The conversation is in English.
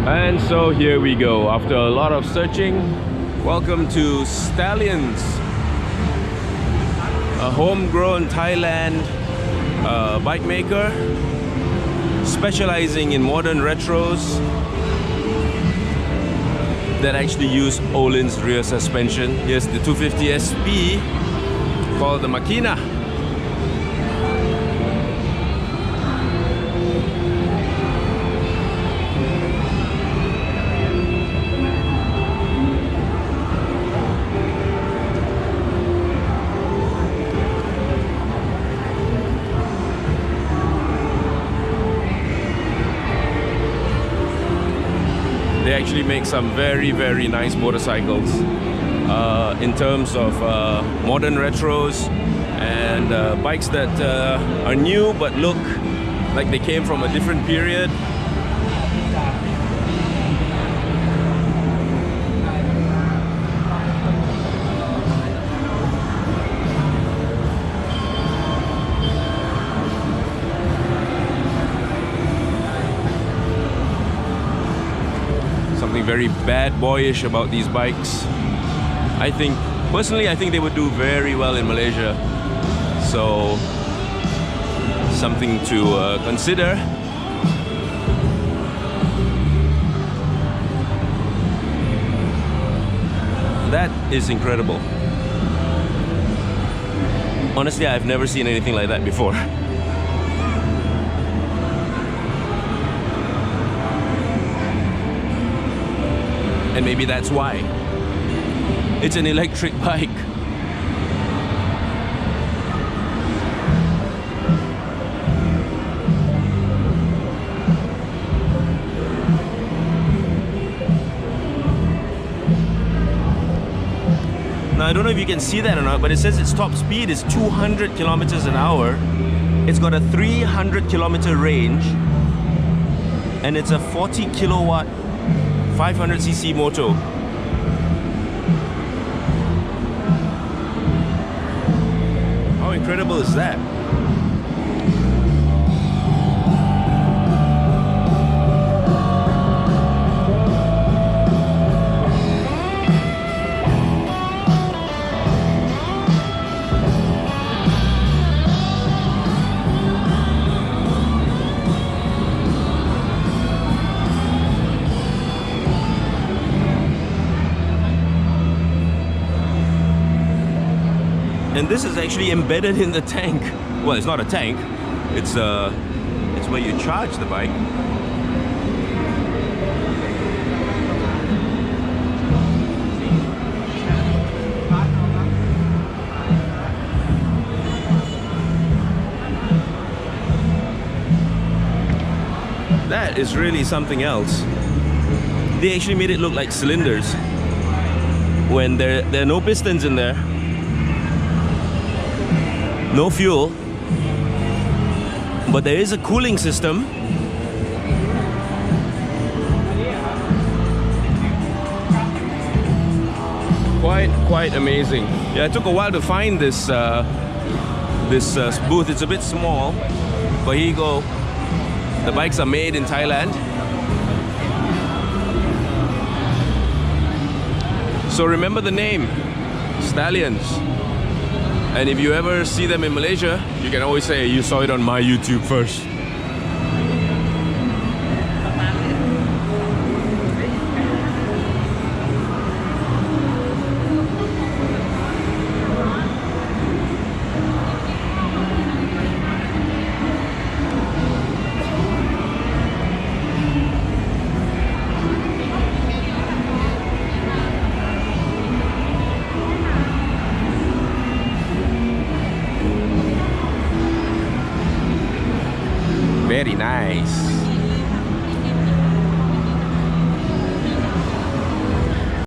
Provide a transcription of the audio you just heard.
And so here we go. After a lot of searching, welcome to Stallions, a homegrown Thailand bike maker specializing in modern retros that actually use Olin's rear suspension. Here's the 250 SP called the Makina. They actually make some very nice motorcycles in terms of modern retros and bikes that are new but look like they came from a different period. Something very bad boyish about these bikes. Personally, I think they would do very well in Malaysia. So, something to consider. That is incredible. Honestly, I've never seen anything like that before. And maybe that's why. It's an electric bike. Now I don't know if you can see that or not, but it says its top speed is 200 kilometers an hour. It's got a 300 kilometer range, and it's a 40 kilowatt 500cc moto. How incredible is that? And this is actually embedded in the tank. Well, it's not a tank. It's where you charge the bike. That is really something else. They actually made it look like cylinders when there are no pistons in there. No fuel, but there is a cooling system. Quite amazing. Yeah, it took a while to find this booth. It's a bit small, but here you go. The bikes are made in Thailand. So remember the name, Stallions. And if you ever see them in Malaysia, you can always say you saw it on my YouTube first. Very nice.